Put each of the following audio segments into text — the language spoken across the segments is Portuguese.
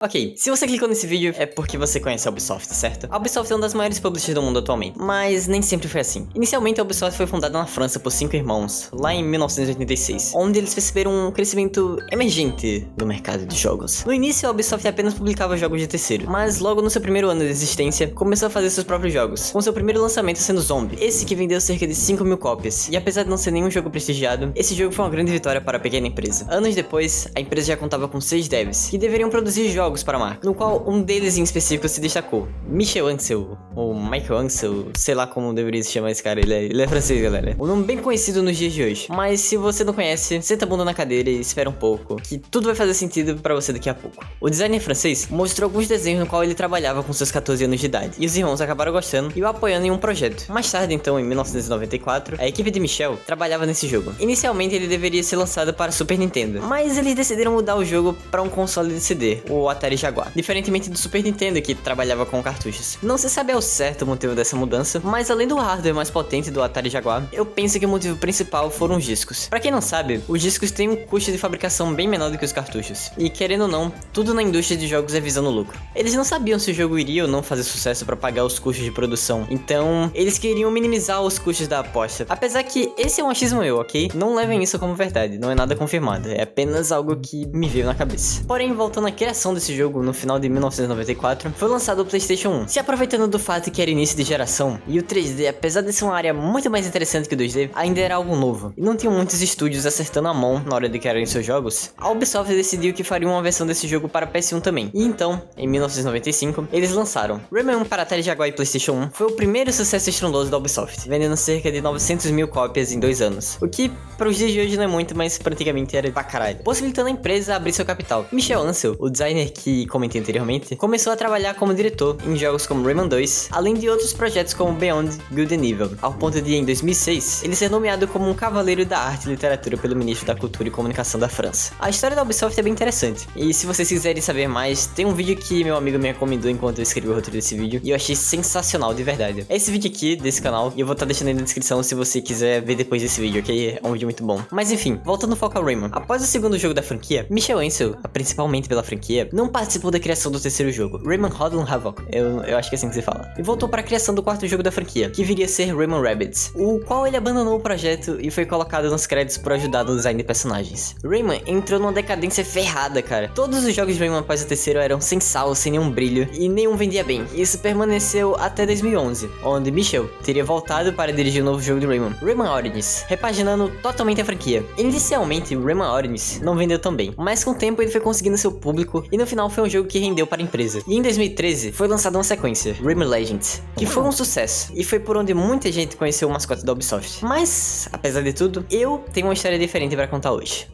Ok, se você clicou nesse vídeo é porque você conhece a Ubisoft, certo? A Ubisoft é uma das maiores publishers do mundo atualmente, mas nem sempre foi assim. Inicialmente a Ubisoft foi fundada na França por 5 irmãos, lá em 1986, onde eles perceberam um crescimento emergente no mercado de jogos. No início a Ubisoft apenas publicava jogos de terceiro, mas logo no seu primeiro ano de existência, começou a fazer seus próprios jogos, com seu primeiro lançamento sendo Zombie, esse que vendeu cerca de 5 mil cópias, e apesar de não ser nenhum jogo prestigiado, esse jogo foi uma grande vitória para a pequena empresa. Anos depois, a empresa já contava com 6 devs, que deveriam produzir jogos para a marca, no qual um deles em específico se destacou, Michel Ancel, ou Michael Ancel, sei lá como deveria se chamar esse cara, ele é francês, galera. Um nome bem conhecido nos dias de hoje, mas se você não conhece, senta a bunda na cadeira e espera um pouco, que tudo vai fazer sentido para você daqui a pouco. O designer francês mostrou alguns desenhos no qual ele trabalhava com seus 14 anos de idade, e os irmãos acabaram gostando e o apoiando em um projeto. Mais tarde, então, em 1994, a equipe de Michel trabalhava nesse jogo. Inicialmente ele deveria ser lançado para Super Nintendo, mas eles decidiram mudar o jogo para um console de CD, o Atari Jaguar, diferentemente do Super Nintendo que trabalhava com cartuchos. Não se sabe ao certo o motivo dessa mudança, mas além do hardware mais potente do Atari Jaguar, eu penso que o motivo principal foram os discos. Pra quem não sabe, os discos têm um custo de fabricação bem menor do que os cartuchos, e querendo ou não, tudo na indústria de jogos é visando lucro. Eles não sabiam se o jogo iria ou não fazer sucesso para pagar os custos de produção, então eles queriam minimizar os custos da aposta. Apesar que esse é um achismo meu, ok? Não levem isso como verdade, não é nada confirmado, é apenas algo que me veio na cabeça. Porém, voltando à criação desse jogo no final de 1994, foi lançado o PlayStation 1. Se aproveitando do fato que era início de geração, e o 3D, apesar de ser uma área muito mais interessante que o 2D, ainda era algo novo, e não tinham muitos estúdios acertando a mão na hora de criarem seus jogos, a Ubisoft decidiu que faria uma versão desse jogo para PS1 também. E então, em 1995, eles lançaram Rayman 1 para Atari Jaguar e PlayStation 1. Foi o primeiro sucesso estrondoso da Ubisoft, vendendo cerca de 900 mil cópias em 2 anos, o que para os dias de hoje não é muito, mas para antigamente era pra caralho, possibilitando a empresa a abrir seu capital. Michel Ancel, o designer que comentei anteriormente, começou a trabalhar como diretor em jogos como Rayman 2, além de outros projetos como Beyond Good and Evil, ao ponto de, em 2006, ele ser nomeado como um cavaleiro da arte e literatura pelo ministro da Cultura e Comunicação da França. A história da Ubisoft é bem interessante, e se vocês quiserem saber mais, tem um vídeo que meu amigo me recomendou enquanto eu escrevi o roteiro desse vídeo, e eu achei sensacional, de verdade. É esse vídeo aqui, desse canal, e eu vou estar deixando aí na descrição se você quiser ver depois desse vídeo, ok? É um vídeo muito bom. Mas enfim, voltando ao foco ao Rayman. Após o segundo jogo da franquia, Michel Ancel, principalmente pela franquia, não participou da criação do terceiro jogo, Rayman Hoodlum Havoc, eu acho que é assim que se fala, e voltou para a criação do quarto jogo da franquia, que viria a ser Rayman Rabbids, o qual ele abandonou o projeto e foi colocado nos créditos por ajudar no design de personagens. Rayman entrou numa decadência ferrada, cara. Todos os jogos de Rayman após o terceiro eram sem sal, sem nenhum brilho, e nenhum vendia bem. Isso permaneceu até 2011, onde Michel teria voltado para dirigir o novo jogo de Rayman, Rayman Origins, repaginando totalmente a franquia. Inicialmente, Rayman Origins não vendeu tão bem, mas com o tempo ele foi conseguindo seu público, e no final foi um jogo que rendeu para a empresa. E em 2013 foi lançada uma sequência, Rayman Legends, que foi um sucesso, e foi por onde muita gente conheceu o mascote da Ubisoft. Mas, apesar de tudo, eu tenho uma história diferente para contar hoje.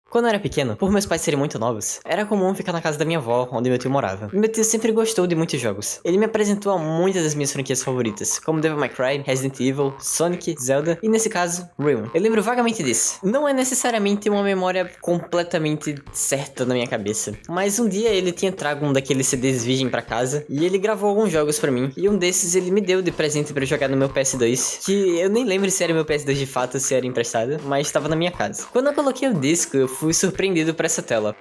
Quando eu era pequeno, por meus pais serem muito novos, era comum ficar na casa da minha avó, onde meu tio morava. Meu tio sempre gostou de muitos jogos. Ele me apresentou a muitas das minhas franquias favoritas, como Devil May Cry, Resident Evil, Sonic, Zelda e, nesse caso, Rayman. Eu lembro vagamente disso. Não é necessariamente uma memória completamente certa na minha cabeça, mas um dia ele tinha trago um daqueles CDs virgem pra casa e ele gravou alguns jogos pra mim, e um desses ele me deu de presente pra eu jogar no meu PS2, que eu nem lembro se era meu PS2 de fato ou se era emprestado, mas estava na minha casa. Quando eu coloquei o disco, eu fui surpreendido por essa tela.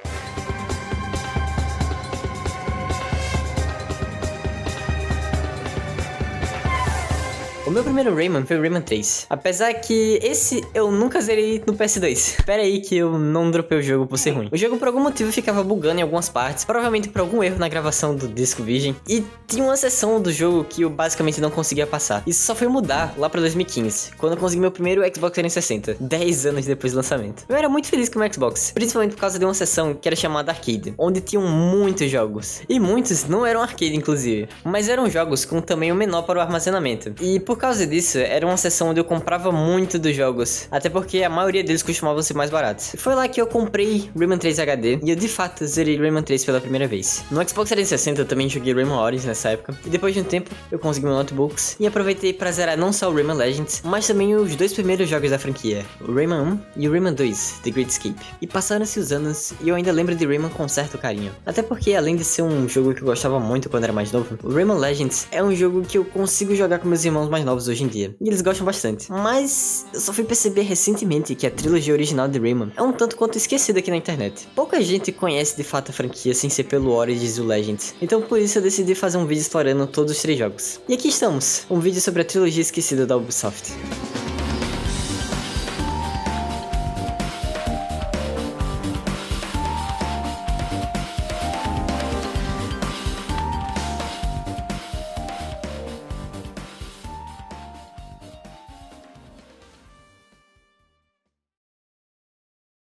O meu primeiro Rayman foi o Rayman 3. Apesar que esse eu nunca zerei no PS2. Pera aí que eu não dropei o jogo por ser ruim. O jogo por algum motivo ficava bugando em algumas partes, provavelmente por algum erro na gravação do disco virgem. E tinha uma seção do jogo que eu basicamente não conseguia passar. Isso só foi mudar lá pra 2015, quando eu consegui meu primeiro Xbox 360, 10 anos depois do lançamento. Eu era muito feliz com o Xbox, principalmente por causa de uma seção que era chamada Arcade, onde tinham muitos jogos. E muitos não eram arcade, inclusive, mas eram jogos com tamanho menor para o armazenamento. E por causa disso, era uma seção onde eu comprava muito dos jogos, até porque a maioria deles costumavam ser mais baratos. Foi lá que eu comprei Rayman 3 HD, e eu de fato zerei Rayman 3 pela primeira vez. No Xbox 360 eu também joguei Rayman Origins nessa época, e depois de um tempo eu consegui meu notebooks, e aproveitei para zerar não só o Rayman Legends, mas também os dois primeiros jogos da franquia, o Rayman 1 e o Rayman 2, The Great Escape. E passaram-se os anos, e eu ainda lembro de Rayman com certo carinho. Até porque, além de ser um jogo que eu gostava muito quando era mais novo, o Rayman Legends é um jogo que eu consigo jogar com meus irmãos mais novos, novos hoje em dia, e eles gostam bastante. Mas eu só fui perceber recentemente que a trilogia original de Rayman é um tanto quanto esquecida aqui na internet. Pouca gente conhece de fato a franquia sem ser pelo Origins e o Legends, então por isso eu decidi fazer um vídeo explorando todos os 3 jogos. E aqui estamos, um vídeo sobre a trilogia esquecida da Ubisoft.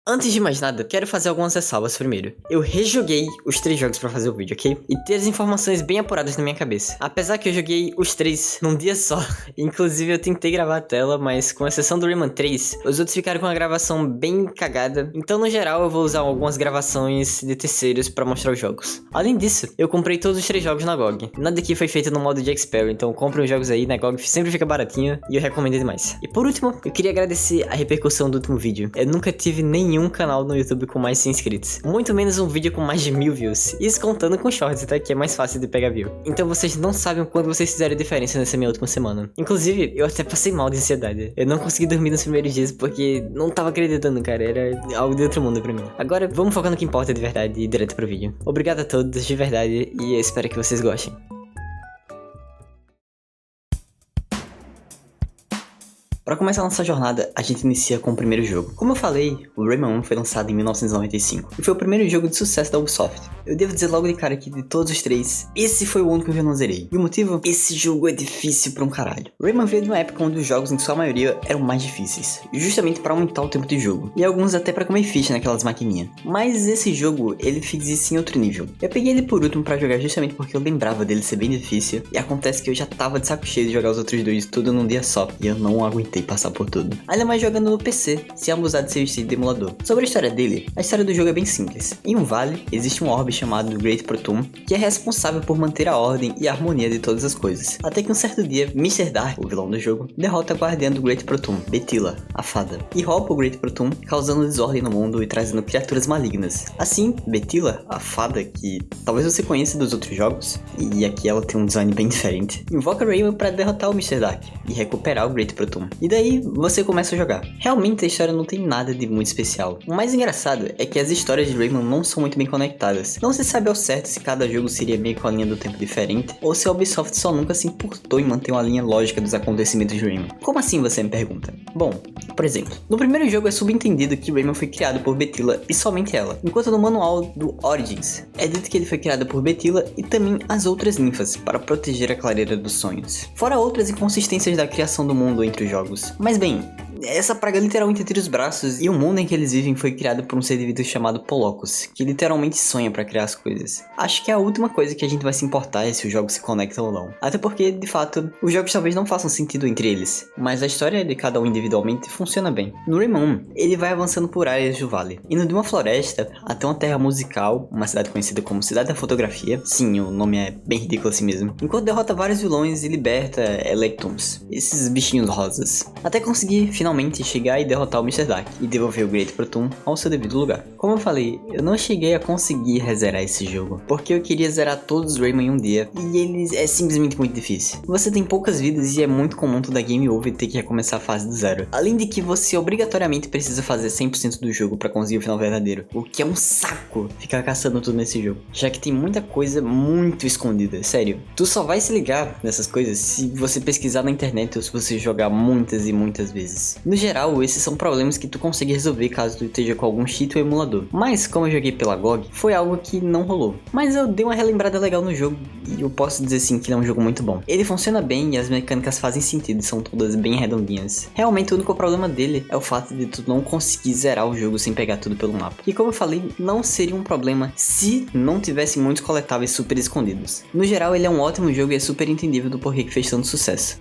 Antes de mais nada, quero fazer algumas ressalvas primeiro. Eu rejoguei os 3 jogos pra fazer o vídeo, ok? E ter as informações bem apuradas na minha cabeça. Apesar que eu joguei os 3 num dia só. Inclusive eu tentei gravar a tela, mas com exceção do Rayman 3, os outros ficaram com uma gravação bem cagada. Então no geral eu vou usar algumas gravações de terceiros pra mostrar os jogos. Além disso, eu comprei todos os 3 jogos na GOG. Nada aqui foi feito no modo de Expert, então comprem os jogos aí na GOG, sempre fica baratinho e eu recomendo demais. E por último, eu queria agradecer a repercussão do último vídeo. Eu nunca tive nenhum canal no YouTube com mais 100 inscritos. Muito menos um vídeo com mais de 1000 views. Isso contando com shorts, tá? Que é mais fácil de pegar view. Então vocês não sabem o quanto vocês fizeram diferença nessa minha última semana. Inclusive, eu até passei mal de ansiedade. Eu não consegui dormir nos primeiros dias porque não tava acreditando, cara. Era algo de outro mundo pra mim. Agora, vamos focar no que importa de verdade e direto pro vídeo. Obrigado a todos, de verdade, e eu espero que vocês gostem. Para começar a nossa jornada, a gente inicia com o primeiro jogo. Como eu falei, o Rayman 1 foi lançado em 1995 e foi o primeiro jogo de sucesso da Ubisoft. Eu devo dizer logo de cara que de todos os 3, esse foi o único que eu não zerei. E o motivo? Esse jogo é difícil pra um caralho. Rayman veio de uma época onde os jogos em sua maioria eram mais difíceis, justamente para aumentar o tempo de jogo, e alguns até para comer ficha naquelas maquininhas. Mas esse jogo, ele fez isso em outro nível. Eu peguei ele por último para jogar justamente porque eu lembrava dele ser bem difícil, e acontece que eu já tava de saco cheio de jogar os outros 2 tudo num dia só, e eu não aguentei passar por tudo. Ainda mais jogando no PC, sem abusar de seu estilo de emulador. Sobre a história dele, a história do jogo é bem simples. Em um vale, existe um orbe chamado Great Proton, que é responsável por manter a ordem e a harmonia de todas as coisas. Até que um certo dia, Mr. Dark, o vilão do jogo, derrota a guardiã do Great Proton, Betila, a fada, e rouba o Great Proton, causando desordem no mundo e trazendo criaturas malignas. Assim, Betila, a fada, que talvez você conheça dos outros jogos, e aqui ela tem um design bem diferente, invoca Rayman para derrotar o Mr. Dark e recuperar o Great Proton. E daí, você começa a jogar. Realmente a história não tem nada de muito especial. O mais engraçado é que as histórias de Rayman não são muito bem conectadas. Não se sabe ao certo se cada jogo seria meio com a linha do tempo diferente, ou se a Ubisoft só nunca se importou em manter uma linha lógica dos acontecimentos de Rayman. Como assim, você me pergunta? Bom, por exemplo, no primeiro jogo é subentendido que Rayman foi criado por Betila e somente ela, enquanto no manual do Origins é dito que ele foi criado por Betila e também as outras ninfas para proteger a clareira dos sonhos. Fora outras inconsistências da criação do mundo entre os jogos. Mas bem, essa praga literalmente tira os braços, e o mundo em que eles vivem foi criado por um ser de vida chamado Polocos, que literalmente sonha pra criar as coisas. Acho que a última coisa que a gente vai se importar é se os jogos se conectam ou não. Até porque, de fato, os jogos talvez não façam sentido entre eles, mas a história de cada um individualmente funciona bem. No Rayman 1, ele vai avançando por áreas do vale, indo de uma floresta até uma terra musical, uma cidade conhecida como Cidade da Fotografia. Sim, o nome é bem ridículo assim mesmo. Enquanto derrota vários vilões e liberta Electrons, esses bichinhos rosas, até conseguir finalmente chegar e derrotar o Mr. Dark e devolver o Great Proton ao seu devido lugar. Como eu falei, eu não cheguei a conseguir rezerar esse jogo, porque eu queria zerar todos os Rayman em um dia, e eles é simplesmente muito difícil. Você tem poucas vidas e é muito comum tu dar game over e ter que recomeçar a fase do zero. Além de que você obrigatoriamente precisa fazer 100% do jogo para conseguir o final verdadeiro, o que é um saco ficar caçando tudo nesse jogo, já que tem muita coisa muito escondida. Sério, tu só vai se ligar nessas coisas se você pesquisar na internet ou se você jogar muitas e muitas vezes. No geral, esses são problemas que tu consegue resolver caso tu esteja com algum cheat ou emulador. Mas, como eu joguei pela GOG, foi algo que não rolou. Mas eu dei uma relembrada legal no jogo e eu posso dizer sim que ele é um jogo muito bom. Ele funciona bem e as mecânicas fazem sentido, são todas bem redondinhas. Realmente o único problema dele é o fato de tu não conseguir zerar o jogo sem pegar tudo pelo mapa. E como eu falei, não seria um problema se não tivesse muitos coletáveis super escondidos. No geral, ele é um ótimo jogo e é super entendível do porquê que fez tanto sucesso.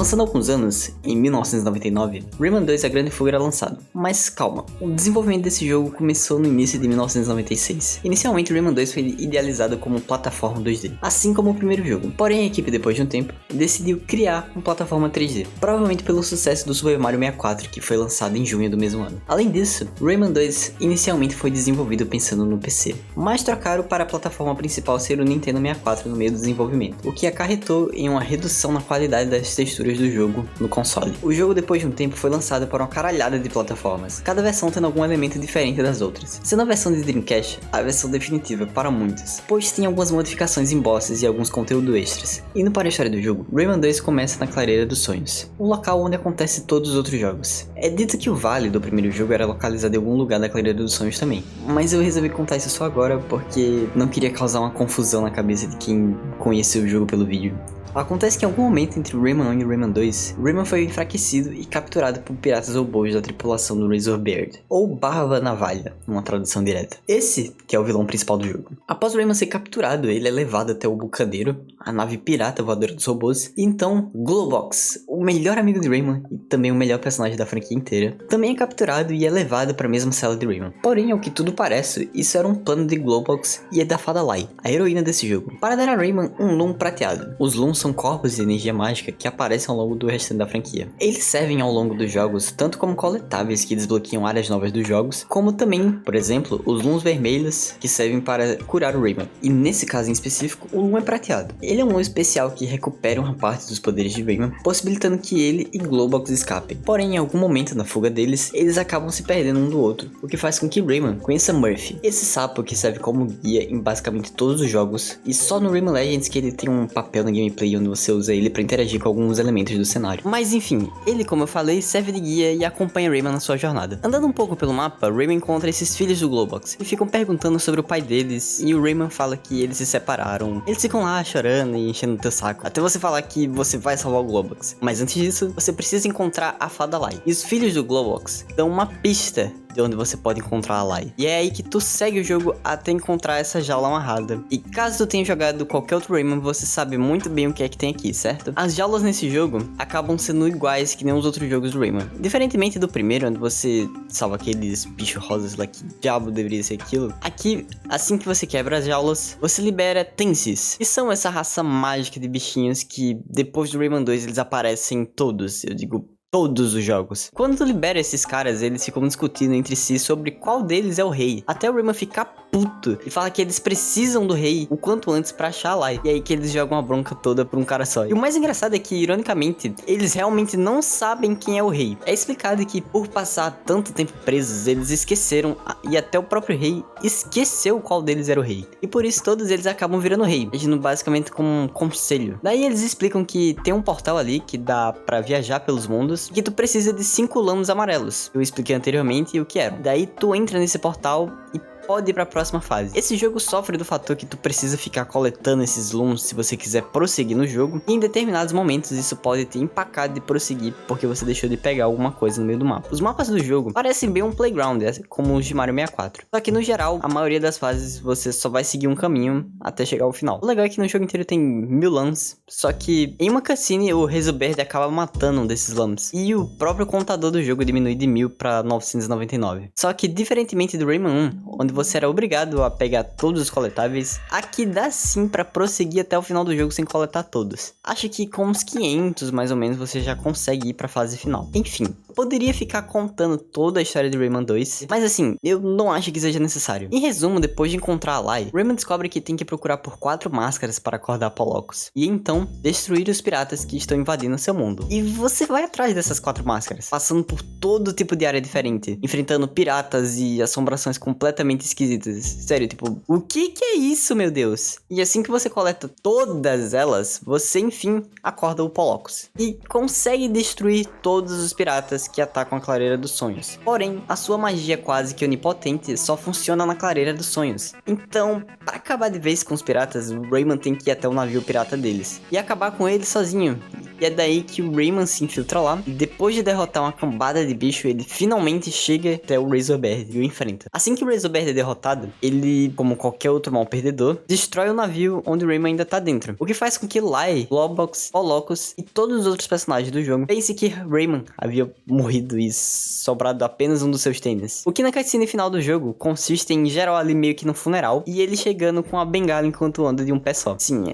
Avançando alguns anos, em 1999, Rayman 2 A Grande Fuga era lançado. Mas calma, o desenvolvimento desse jogo começou no início de 1996. Inicialmente, Rayman 2 foi idealizado como plataforma 2D, assim como o primeiro jogo. Porém, a equipe, depois de um tempo, decidiu criar uma plataforma 3D, provavelmente pelo sucesso do Super Mario 64, que foi lançado em junho do mesmo ano. Além disso, Rayman 2 inicialmente foi desenvolvido pensando no PC, mas trocaram para a plataforma principal ser o Nintendo 64 no meio do desenvolvimento, o que acarretou em uma redução na qualidade das texturas do jogo no console. O jogo, depois de um tempo, foi lançado para uma caralhada de plataformas, cada versão tendo algum elemento diferente das outras, sendo a versão de Dreamcast a versão definitiva para muitos, pois tinha algumas modificações em bosses e alguns conteúdos extras. Indo para a história do jogo, Rayman 2 começa na Clareira dos Sonhos, o local onde acontece todos os outros jogos. É dito que o vale do primeiro jogo era localizado em algum lugar da Clareira dos Sonhos também, mas eu resolvi contar isso só agora porque não queria causar uma confusão na cabeça de quem conheceu o jogo pelo vídeo. Acontece que em algum momento entre Rayman 1 e Rayman 2, Rayman foi enfraquecido e capturado por piratas robôs da tripulação do Razorbeard, ou Barba Navalha, numa tradução direta. Esse que é o vilão principal do jogo. Após Rayman ser capturado, ele é levado até o Bucaneiro, a nave pirata voadora dos robôs, e então Globox, o melhor amigo de Rayman e também o melhor personagem da franquia inteira, também é capturado e é levado para a mesma cela de Rayman. Porém, ao que tudo parece, isso era um plano de Globox e é da Fada Lai, a heroína desse jogo, para dar a Rayman um Loom prateado. Os Looms são corpos de energia mágica que aparecem ao longo do restante da franquia. Eles servem ao longo dos jogos tanto como coletáveis que desbloqueiam áreas novas dos jogos, como também, por exemplo, os Looms vermelhos que servem para curar o Rayman. E nesse caso em específico, o Loom é prateado. Ele é um Loom especial que recupera uma parte dos poderes de Rayman, possibilitando que ele e Globox escapem. Porém, em algum momento na fuga deles, eles acabam se perdendo um do outro, o que faz com que Rayman conheça Murphy, esse sapo que serve como guia em basicamente todos os jogos, e só no Rayman Legends que ele tem um papel na gameplay onde você usa ele para interagir com alguns elementos do cenário. Mas enfim, ele, como eu falei, serve de guia e acompanha Rayman na sua jornada. Andando um pouco pelo mapa, Rayman encontra esses filhos do Globox e ficam perguntando sobre o pai deles, e o Rayman fala que eles se separaram. Eles ficam lá chorando e enchendo o teu saco, até você falar que você vai salvar o Globox. Mas antes disso, você precisa encontrar a Fada Lai. E os filhos do Globox dão uma pista de onde você pode encontrar a Lai. E é aí que tu segue o jogo até encontrar essa jaula amarrada. E caso tu tenha jogado qualquer outro Rayman, você sabe muito bem o que é que tem aqui, certo? As jaulas nesse jogo acabam sendo iguais que nem os outros jogos do Rayman. Diferentemente do primeiro, onde você salva aqueles bichos rosas lá, que diabo deveria ser aquilo. Aqui, assim que você quebra as jaulas, você libera Tensis, que são essa raça mágica de bichinhos que depois do Rayman 2 eles aparecem em todos, eu digo todos os jogos. Quando tu libera esses caras, eles ficam discutindo entre si sobre qual deles é o rei. Até o Rayman ficar puto e fala que eles precisam do rei o quanto antes pra achar a Lai. E aí que eles jogam a bronca toda por um cara só. E o mais engraçado é que, ironicamente, eles realmente não sabem quem é o rei. É explicado que por passar tanto tempo presos, eles esqueceram, e até o próprio rei esqueceu qual deles era o rei. E por isso todos eles acabam virando rei, agindo basicamente como um conselho. Daí eles explicam que tem um portal ali que dá pra viajar pelos mundos, que tu precisa de 5 lamos amarelos. Eu expliquei anteriormente o que eram. Daí tu entra nesse portal e pode ir para a próxima fase. Esse jogo sofre do fator que tu precisa ficar coletando esses looms se você quiser prosseguir no jogo, e em determinados momentos isso pode te empacar de prosseguir porque você deixou de pegar alguma coisa no meio do mapa. Os mapas do jogo parecem bem um playground, como os de Mario 64, só que no geral, a maioria das fases você só vai seguir um caminho até chegar ao final. O legal é que no jogo inteiro tem 1000 lums, só que em uma cutscene o Razorbeard acaba matando um desses lums, e o próprio contador do jogo diminui de 1000 para 999. Só que diferentemente do Rayman 1, onde você era obrigado a pegar todos os coletáveis, aqui dá sim pra prosseguir até o final do jogo sem coletar todos. Acho que com uns 500 mais ou menos você já consegue ir pra fase final. Enfim, poderia ficar contando toda a história de Rayman 2, mas assim, eu não acho que seja necessário. Em resumo, depois de encontrar a Lai, Rayman descobre que tem que procurar por 4 máscaras para acordar Polocos, e então destruir os piratas que estão invadindo seu mundo. E você vai atrás dessas 4 máscaras, passando por todo tipo de área diferente, enfrentando piratas e assombrações completamente esquisitas. Sério, tipo, o que é isso, meu Deus? E assim que você coleta todas elas, você enfim acorda o Polocos e consegue destruir todos os piratas que atacam a Clareira dos Sonhos. Porém, a sua magia quase que onipotente só funciona na Clareira dos Sonhos. Então, para acabar de vez com os piratas, o Rayman tem que ir até o navio pirata deles e acabar com eles sozinho. E é daí que o Rayman se infiltra lá, e depois de derrotar uma cambada de bicho, ele finalmente chega até o Razorback e o enfrenta. Assim que o Razorback é derrotado, ele, como qualquer outro mal perdedor, destrói o navio onde o Rayman ainda tá dentro. O que faz com que Lai, Globox, Holocus e todos os outros personagens do jogo pensem que Rayman havia morrido e sobrado apenas um dos seus tênis. O que na cutscene final do jogo consiste em geral ali meio que no funeral e ele chegando com a bengala enquanto anda de um pé só. Sim,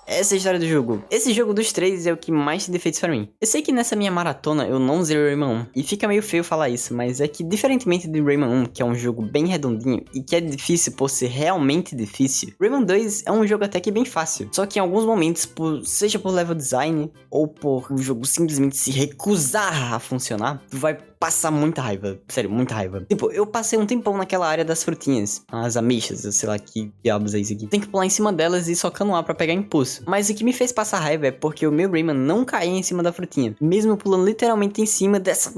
essa é a história do jogo. Esse jogo dos três é o que mais tem defeitos pra mim. Eu sei que nessa minha maratona eu não zerei Rayman 1 e fica meio feio falar isso, mas é que diferentemente de Rayman 1, que é um jogo bem redondinho e que é difícil por ser realmente difícil, Rayman 2 é um jogo até que bem fácil. Só que em alguns momentos, seja por level design ou por o jogo simplesmente se recusar a funcionar, tu vai passar muita raiva. Sério, muita raiva. Tipo, eu passei um tempão naquela área das frutinhas, as ameixas, eu sei lá que diabos é isso aqui. Tem que pular em cima delas e socando lá pra pegar impulso. Mas o que me fez passar raiva é porque o meu Rayman não caía em cima da frutinha, mesmo pulando literalmente em cima dessa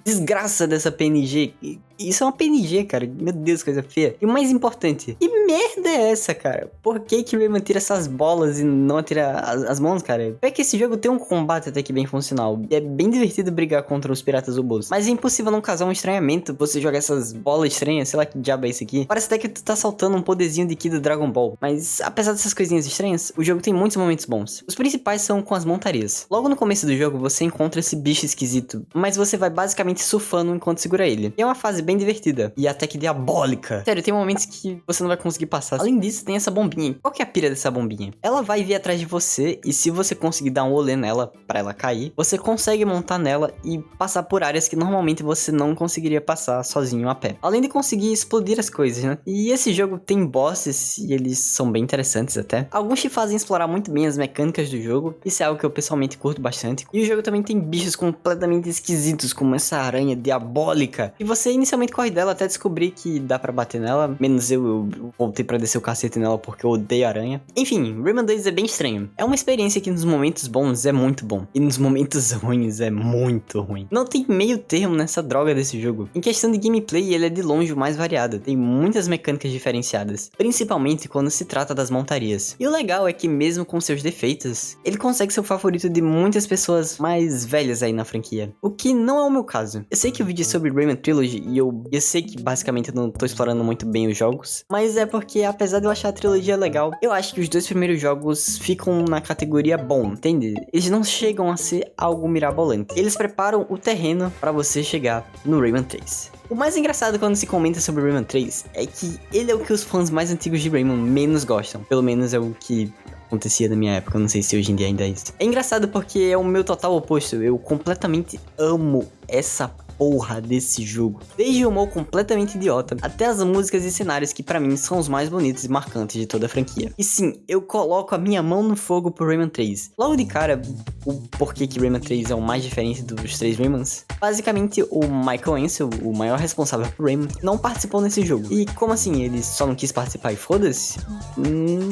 desgraça dessa PNG. Isso é uma PNG, cara. Meu Deus, coisa feia. E o mais importante, que merda é essa, cara? Por que que o Rayman tira essas bolas e não atira as mãos, cara? É que esse jogo tem um combate até que bem funcional. E é bem divertido brigar contra os piratas robôs. Mas é impossível não causar um estranhamento você jogar essas bolas estranhas. Sei lá que diabo é isso aqui. Parece até que tu tá saltando um poderzinho de Ki do Dragon Ball. Mas apesar dessas coisinhas estranhas, o jogo tem muitos momentos bons. Os principais são com as montarias. Logo no começo do jogo, você encontra esse bicho esquisito, mas você vai basicamente surfando enquanto segura ele. E é uma fase bem divertida e até que diabólica. Sério, tem momentos que você não vai conseguir passar. Além disso, tem essa bombinha. Qual que é a pira dessa bombinha? Ela vai vir atrás de você e se você conseguir dar um olé nela pra ela cair, você consegue montar nela e passar por áreas que normalmente você não conseguiria passar sozinho a pé. Além de conseguir explodir as coisas, né? E esse jogo tem bosses e eles são bem interessantes até. Alguns te fazem explorar muito bem as mecânicas do jogo. Isso é algo que eu pessoalmente curto bastante. E o jogo também tem bichos completamente esquisitos, como essa aranha diabólica. E você inicialmente corre dela até descobrir que dá pra bater nela. Menos eu voltei pra descer o cacete nela porque eu odeio aranha. Enfim, Rayman 2 é bem estranho. É uma experiência que nos momentos bons é muito bom. E nos momentos ruins é muito ruim. Não tem meio termo nessa droga desse jogo. Em questão de gameplay, ele é de longe o mais variado. Tem muitas mecânicas diferenciadas. Principalmente quando se trata das montarias. E o legal é que mesmo com seus defeitos, ele consegue ser o favorito de muitas pessoas mais velhas aí na franquia. O que não é o meu caso. Eu sei que o vídeo é sobre Rayman Trilogy e eu sei que basicamente eu não tô explorando muito bem os jogos, mas é porque apesar de eu achar a trilogia legal, eu acho que os dois primeiros jogos ficam na categoria bom, entende? Eles não chegam a ser algo mirabolante. Eles preparam o terreno pra você chegar no Rayman 3. O mais engraçado quando se comenta sobre Rayman 3 é que ele é o que os fãs mais antigos de Rayman menos gostam. Pelo menos é o que acontecia na minha época, eu não sei se hoje em dia ainda é isso. É engraçado porque é o meu total oposto, eu completamente amo essa porra desse jogo. Desde o humor completamente idiota, até as músicas e cenários que pra mim são os mais bonitos e marcantes de toda a franquia. E sim, eu coloco a minha mão no fogo pro Rayman 3. Logo de cara, o porquê que Rayman 3 é o mais diferente dos três Raymans? Basicamente, o Michael Ansel, o maior responsável por Rayman, não participou nesse jogo. E como assim? Ele só não quis participar e foda-se?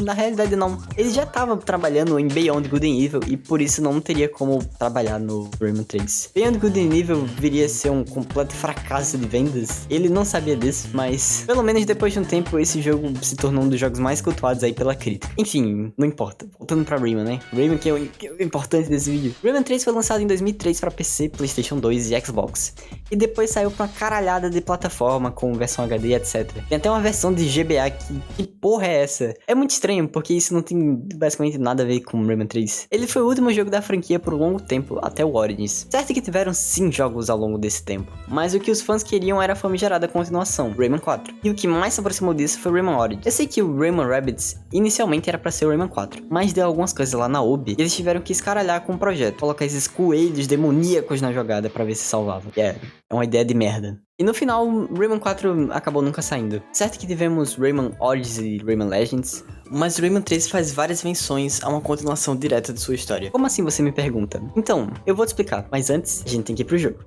Na realidade não. Ele já tava trabalhando em Beyond Good and Evil e por isso não teria como trabalhar no Rayman 3. Beyond Good and Evil viria a ser um completo fracasso de vendas. Ele não sabia disso, mas pelo menos depois de um tempo esse jogo se tornou um dos jogos mais cultuados aí pela crítica. Enfim, não importa. Voltando pra Rayman, né? Rayman que é o importante desse vídeo. Rayman 3 foi lançado em 2003 pra PC, PlayStation 2 e Xbox. E depois saiu pra uma caralhada de plataforma com versão HD, etc. Tem até uma versão de GBA que porra é essa? É muito estranho, porque isso não tem basicamente nada a ver com Rayman 3. Ele foi o último jogo da franquia por um longo tempo, até o Origins. Certo que tiveram sim jogos ao longo desse tempo, mas o que os fãs queriam era a famigerada continuação, Rayman 4. E o que mais se aproximou disso foi Rayman Origins. Eu sei que o Rayman Rabbids inicialmente era pra ser o Rayman 4, mas deu algumas coisas lá na Ubi e eles tiveram que escaralhar com o projeto, colocar esses coelhos demoníacos na jogada pra ver se salvavam. É uma ideia de merda. E no final, Rayman 4 acabou nunca saindo. Certo que tivemos Rayman Origins e Rayman Legends, mas Rayman 3 faz várias menções a uma continuação direta de sua história. Como assim, você me pergunta? Então, eu vou te explicar, mas antes, a gente tem que ir pro jogo.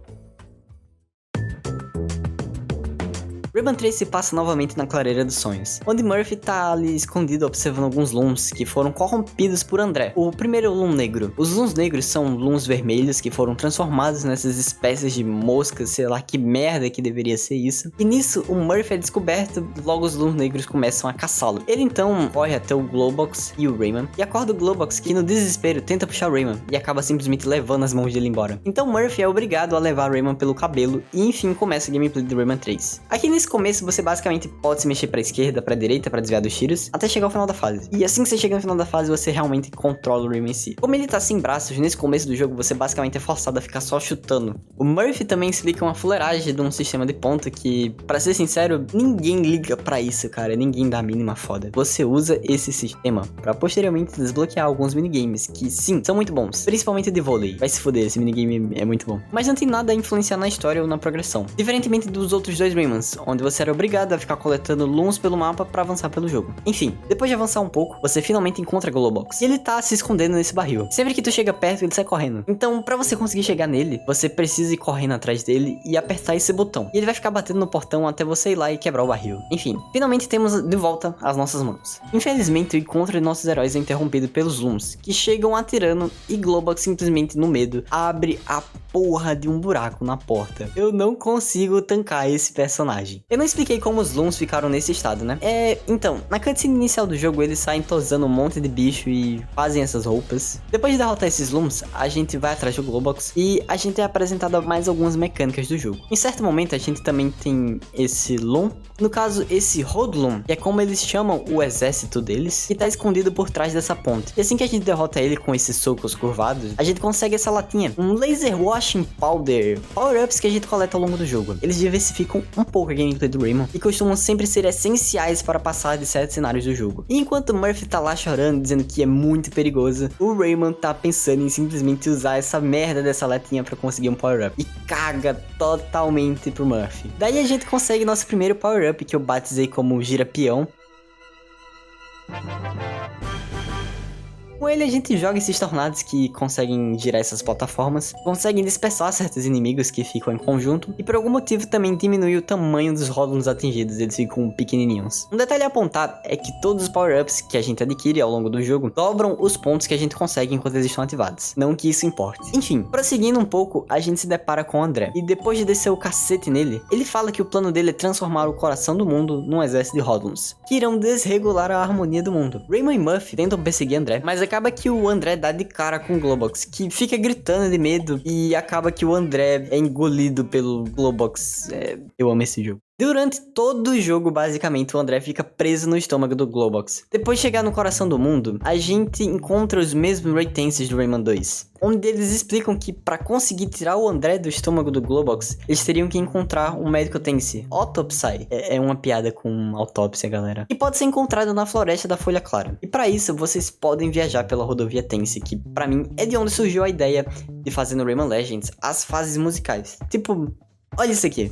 Rayman 3 se passa novamente na Clareira dos Sonhos, onde Murphy tá ali escondido observando alguns Looms que foram corrompidos por André. O primeiro Loom negro. Os Looms negros são Looms vermelhos que foram transformados nessas espécies de moscas, sei lá que merda que deveria ser isso. E nisso, o Murphy é descoberto, logo os Looms negros começam a caçá-lo. Ele então corre até o Globox e o Rayman, e acorda o Globox que no desespero tenta puxar o Rayman, e acaba simplesmente levando as mãos dele embora. Então Murphy é obrigado a levar o Rayman pelo cabelo, e enfim começa a gameplay do Rayman 3. Aqui nesse começo você basicamente pode se mexer pra esquerda, pra direita, pra desviar dos tiros, até chegar ao final da fase. E assim que você chega no final da fase, você realmente controla o Rayman em si. Como ele tá sem braços, nesse começo do jogo você basicamente é forçado a ficar só chutando. O Murphy também explica uma fuleiragem de um sistema de ponta que, pra ser sincero, ninguém liga pra isso, cara. Ninguém dá a mínima foda. Você usa esse sistema pra posteriormente desbloquear alguns minigames que, sim, são muito bons. Principalmente de vôlei. Vai se fuder, esse minigame é muito bom. Mas não tem nada a influenciar na história ou na progressão. Diferentemente dos outros dois Raymans, onde você era obrigado a ficar coletando Looms pelo mapa pra avançar pelo jogo. Enfim, depois de avançar um pouco, você finalmente encontra Globox. E ele tá se escondendo nesse barril. Sempre que tu chega perto, ele sai correndo. Então, pra você conseguir chegar nele, você precisa ir correndo atrás dele e apertar esse botão. E ele vai ficar batendo no portão até você ir lá e quebrar o barril. Enfim, finalmente temos de volta as nossas mãos. Infelizmente, o encontro de nossos heróis é interrompido pelos Looms, que chegam atirando e Globox simplesmente no medo abre a porra de um buraco na porta. Eu não consigo tancar esse personagem. Eu não expliquei como os Looms ficaram nesse estado, né? Então, na cutscene inicial do jogo, eles saem tosando um monte de bicho e fazem essas roupas. Depois de derrotar esses Looms, a gente vai atrás do Globox e a gente é apresentado a mais algumas mecânicas do jogo. Em certo momento, a gente também tem esse Loom, no caso, esse Hoodlum, que é como eles chamam o exército deles, que tá escondido por trás dessa ponte. E assim que a gente derrota ele com esses socos curvados, a gente consegue essa latinha, um Laser Washing Powder, power-ups que a gente coleta ao longo do jogo. Eles diversificam um pouco a gameplay do Rayman e costumam sempre ser essenciais para passar de certos cenários do jogo. E enquanto Murphy tá lá chorando, dizendo que é muito perigoso, o Rayman tá pensando em simplesmente usar essa merda dessa latinha para conseguir um power-up. E caga totalmente pro Murphy. Daí a gente consegue nosso primeiro power-up, que eu batizei como Gira-Peão. Com ele a gente joga esses tornados que conseguem girar essas plataformas, conseguem dispersar certos inimigos que ficam em conjunto e por algum motivo também diminui o tamanho dos rótulos atingidos, eles ficam pequenininhos. Um detalhe a apontar é que todos os power-ups que a gente adquire ao longo do jogo dobram os pontos que a gente consegue enquanto eles estão ativados, não que isso importe. Enfim, prosseguindo um pouco, a gente se depara com o André, e depois de descer o cacete nele, ele fala que o plano dele é transformar o coração do mundo num exército de Hoodlums, que irão desregular a harmonia do mundo. Rayman e Murphy tentam perseguir André, mas acaba que o André dá de cara com o Globox, que fica gritando de medo e acaba que o André é engolido pelo Globox. Eu amo esse jogo. Durante todo o jogo, basicamente, o André fica preso no estômago do Globox. Depois de chegar no coração do mundo, a gente encontra os mesmos Raytenses do Rayman 2, onde eles explicam que para conseguir tirar o André do estômago do Globox, eles teriam que encontrar um médico Tense, Autopsy. É uma piada com autópsia, galera. E pode ser encontrado na floresta da Folha Clara. E para isso, vocês podem viajar pela rodovia Tense, que para mim é de onde surgiu a ideia de fazer no Rayman Legends as fases musicais. Tipo, olha isso aqui.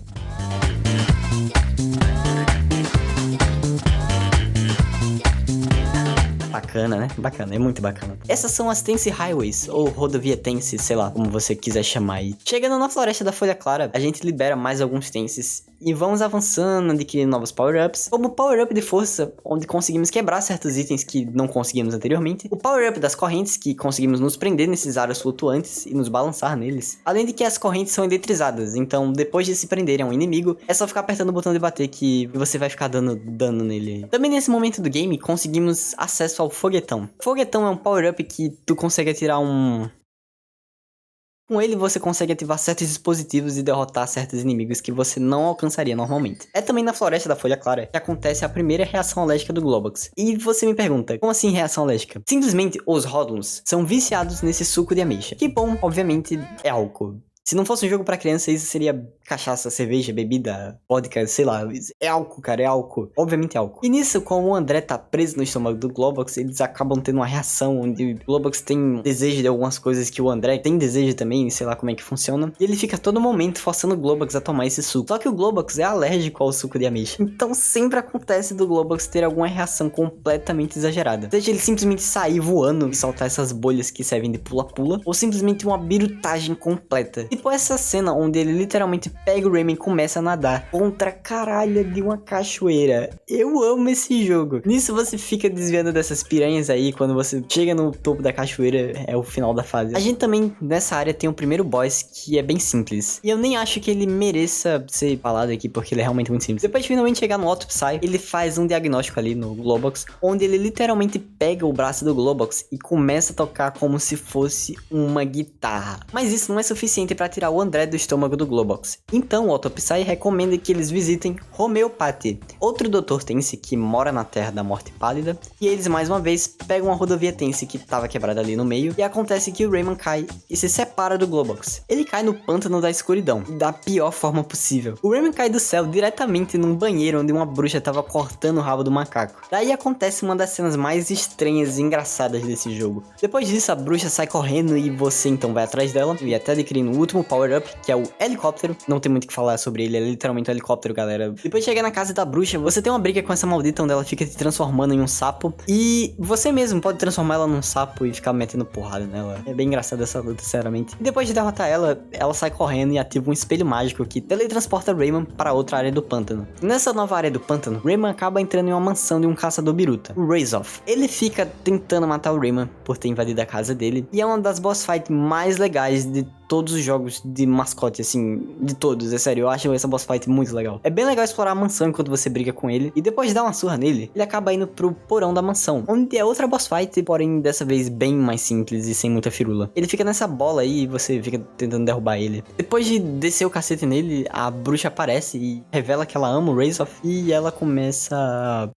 Bacana, né? Bacana, é muito bacana. Essas são as Tense Highways, ou rodovia Tense, sei lá, como você quiser chamar aí. Chegando na floresta da Folha Clara, a gente libera mais alguns Tenses e vamos avançando, adquirindo novos power-ups, como o power-up de força, onde conseguimos quebrar certos itens que não conseguimos anteriormente, o power-up das correntes, que conseguimos nos prender nesses aros flutuantes e nos balançar neles, além de que as correntes são eletrizadas, então depois de se prenderem a um inimigo, é só ficar apertando o botão de bater que você vai ficar dando dano nele. Também nesse momento do game, conseguimos acesso ao foguetão. Foguetão é um power-up que tu consegue atirar um... Com ele você consegue ativar certos dispositivos e derrotar certos inimigos que você não alcançaria normalmente. É também na floresta da Folha Clara que acontece a primeira reação alérgica do Globox. E você me pergunta, como assim reação alérgica? Simplesmente os Hoodlums são viciados nesse suco de ameixa, que bom, obviamente, é álcool. Se não fosse um jogo pra criança, isso seria cachaça, cerveja, bebida, vodka, sei lá. É álcool, cara, é álcool. Obviamente é álcool. E nisso, como o André tá preso no estômago do Globox, eles acabam tendo uma reação onde o Globox tem desejo de algumas coisas que o André tem desejo também, sei lá como é que funciona. E ele fica a todo momento forçando o Globox a tomar esse suco. Só que o Globox é alérgico ao suco de ameixa. Então sempre acontece do Globox ter alguma reação completamente exagerada. Seja ele simplesmente sair voando e soltar essas bolhas que servem de pula-pula, ou simplesmente uma birutagem completa. Tipo essa cena onde ele literalmente pega o Rayman e começa a nadar contra a caralha de uma cachoeira. Eu amo esse jogo. Nisso você fica desviando dessas piranhas aí, quando você chega no topo da cachoeira, é o final da fase. A gente também, nessa área, tem o primeiro boss, que é bem simples. E eu nem acho que ele mereça ser falado aqui, porque ele é realmente muito simples. Depois de finalmente chegar no Autopsy, ele faz um diagnóstico ali no Globox, onde ele literalmente pega o braço do Globox e começa a tocar como se fosse uma guitarra. Mas isso não é suficiente para tirar o André do estômago do Globox. Então o Autopsy recomenda que eles visitem Homeopathy, outro Dr. Tense que mora na Terra da Morte Pálida, e eles mais uma vez pegam a rodovia Tense que estava quebrada ali no meio, e acontece que o Rayman cai e se separa do Globox. Ele cai no pântano da escuridão, da pior forma possível. O Rayman cai do céu diretamente num banheiro onde uma bruxa estava cortando o rabo do macaco. Daí acontece uma das cenas mais estranhas e engraçadas desse jogo. Depois disso, a bruxa sai correndo e você então vai atrás dela, e até adquirindo o último power-up, que é o helicóptero. Não tem muito o que falar sobre ele, é literalmente um helicóptero, galera. Depois de chegar na casa da bruxa, você tem uma briga com essa maldita onde ela fica te transformando em um sapo, e você mesmo pode transformar ela num sapo e ficar metendo porrada nela. É bem engraçado essa luta, sinceramente. E depois de derrotar ela, ela sai correndo e ativa um espelho mágico que teletransporta Rayman para outra área do pântano. Nessa nova área do pântano, Rayman acaba entrando em uma mansão de um caçador biruta, o Razor. Ele fica tentando matar o Rayman por ter invadido a casa dele, e é uma das boss fights mais legais de todos os jogos de mascote, assim, de todos, é sério, eu acho essa boss fight muito legal. É bem legal explorar a mansão enquanto você briga com ele, e depois de dar uma surra nele, ele acaba indo pro porão da mansão, onde é outra boss fight, porém dessa vez bem mais simples e sem muita firula. Ele fica nessa bola aí e você fica tentando derrubar ele. Depois de descer o cacete nele, a bruxa aparece e revela que ela ama o Razor, e ela começa a...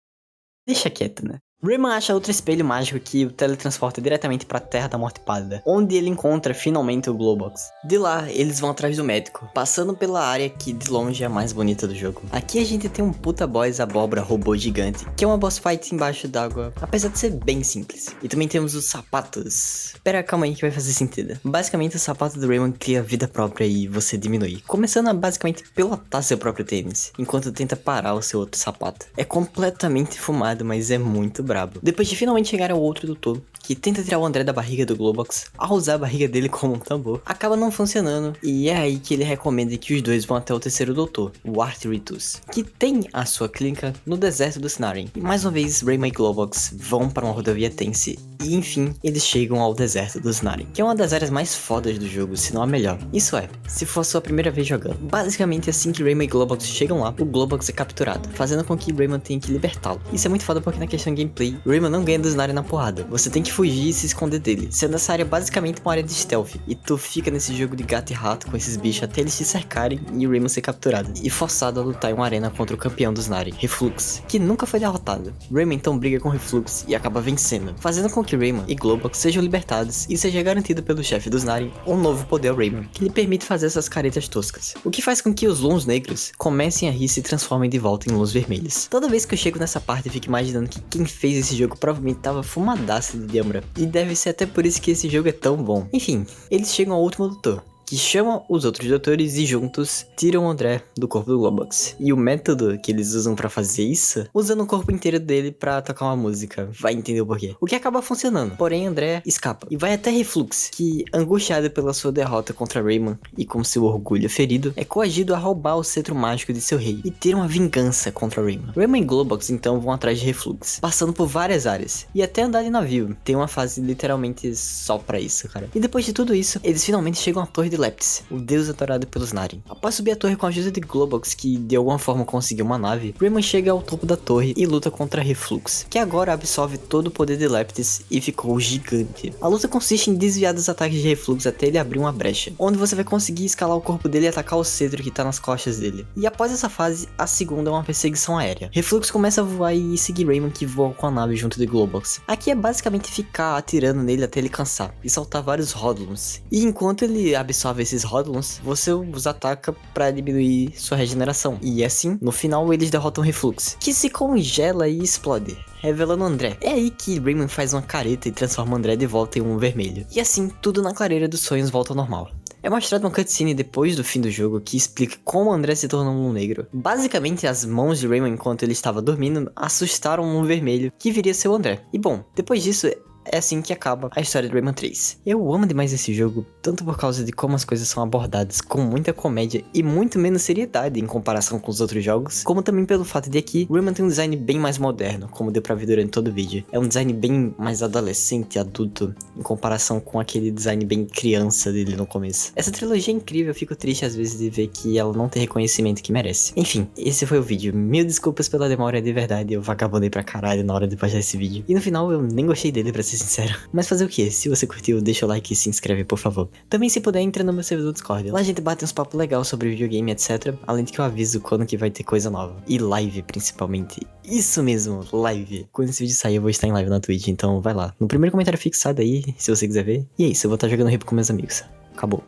Deixa quieto, né? Rayman acha outro espelho mágico que o teletransporta diretamente para a Terra da Morte Pálida, onde ele encontra finalmente o Globox. De lá, eles vão atrás do médico, passando pela área que de longe é a mais bonita do jogo. Aqui a gente tem um puta boss abóbora robô gigante, que é uma boss fight embaixo d'água, apesar de ser bem simples. E também temos os sapatos. Espera, calma aí que vai fazer sentido. Basicamente, o sapato do Rayman cria vida própria e você diminui, começando a basicamente pilotar seu próprio tênis, enquanto tenta parar o seu outro sapato. É completamente fumado, mas é muito brabo. Depois de finalmente chegar ao outro doutor, que tenta tirar o André da barriga do Globox, ao usar a barriga dele como um tambor, acaba não funcionando, e é aí que ele recomenda que os dois vão até o terceiro doutor, o Arthritus, que tem a sua clínica no deserto do Snarin. E mais uma vez, Rayman e Globox vão para uma rodovia Tense, e enfim, eles chegam ao deserto do Snarin, que é uma das áreas mais fodas do jogo, se não a melhor. Isso é, se for a sua primeira vez jogando. Basicamente, assim que Rayman e Globox chegam lá, o Globox é capturado, fazendo com que Rayman tenha que libertá-lo. Isso é muito foda porque na questão de gameplay, Rayman não ganha do Snarin na porrada. Você tem que fugir e se esconder dele, sendo essa área basicamente uma área de stealth, e tu fica nesse jogo de gato e rato com esses bichos até eles te cercarem e o Rayman ser capturado, e forçado a lutar em uma arena contra o campeão do Snarin, Reflux, que nunca foi derrotado. Rayman então briga com Reflux e acaba vencendo, fazendo com que Rayman e Globox sejam libertados e seja garantido pelo chefe do Snarin um novo poder ao Rayman, que lhe permite fazer essas caretas toscas, o que faz com que os Lons negros comecem a rir e se transformem de volta em Lons vermelhos. Toda vez que eu chego nessa parte eu fico imaginando que quem fez esse jogo provavelmente tava fumadaço de Diambra, e deve ser até por isso que esse jogo é tão bom. Enfim, eles chegam ao último doutor, que chamam os outros doutores e juntos tiram o André do corpo do Globox. E o método que eles usam pra fazer isso, usando o corpo inteiro dele pra tocar uma música. Vai entender o porquê. O que acaba funcionando. Porém, André escapa e vai até Reflux, que, angustiado pela sua derrota contra Rayman e com seu orgulho ferido, é coagido a roubar o cetro mágico de seu rei e ter uma vingança contra Rayman. Rayman e Globox então vão atrás de Reflux, passando por várias áreas e até andar de navio. Tem uma fase literalmente só pra isso, cara. E depois de tudo isso, eles finalmente chegam à Torre de Leptis, o deus adorado pelos Snarin. Após subir a torre com a ajuda de Globox, que de alguma forma conseguiu uma nave, Rayman chega ao topo da torre e luta contra Reflux, que agora absorve todo o poder de Leptis e ficou gigante. A luta consiste em desviar dos ataques de Reflux até ele abrir uma brecha, onde você vai conseguir escalar o corpo dele e atacar o cetro que tá nas costas dele. E após essa fase, a segunda é uma perseguição aérea. Reflux começa a voar e seguir Rayman, que voa com a nave junto de Globox. Aqui é basicamente ficar atirando nele até ele cansar e soltar vários Ródulons. E enquanto ele absorve esses Ródulons, você os ataca para diminuir sua regeneração. E assim, no final, eles derrotam Reflux, que se congela e explode, revelando André. É aí que Rayman faz uma careta e transforma André de volta em um vermelho. E assim, tudo na clareira dos sonhos volta ao normal. É mostrado uma cutscene depois do fim do jogo que explica como André se tornou um negro. Basicamente, as mãos de Rayman enquanto ele estava dormindo assustaram um vermelho que viria ser o André. E bom, depois disso, é assim que acaba a história do Rayman 3. Eu amo demais esse jogo, tanto por causa de como as coisas são abordadas com muita comédia e muito menos seriedade em comparação com os outros jogos, como também pelo fato de aqui Rayman tem um design bem mais moderno, como deu pra ver durante todo o vídeo. É um design bem mais adolescente, adulto, em comparação com aquele design bem criança dele no começo. Essa trilogia é incrível, eu fico triste às vezes de ver que ela não tem reconhecimento que merece. Enfim, esse foi o vídeo. Mil desculpas pela demora, de verdade, eu vagabundei pra caralho na hora de postar esse vídeo. E no final eu nem gostei dele, pra ser sincero. Mas fazer o que? Se você curtiu, deixa o like e se inscreve, por favor. Também, se puder, entra no meu servidor Discord. Lá a gente bate uns papos legais sobre videogame, etc. Além de que eu aviso quando que vai ter coisa nova. E live, principalmente. Isso mesmo, live. Quando esse vídeo sair, eu vou estar em live na Twitch, então vai lá. No primeiro comentário fixado aí, se você quiser ver. E é isso, eu vou estar jogando Rip com meus amigos. Acabou.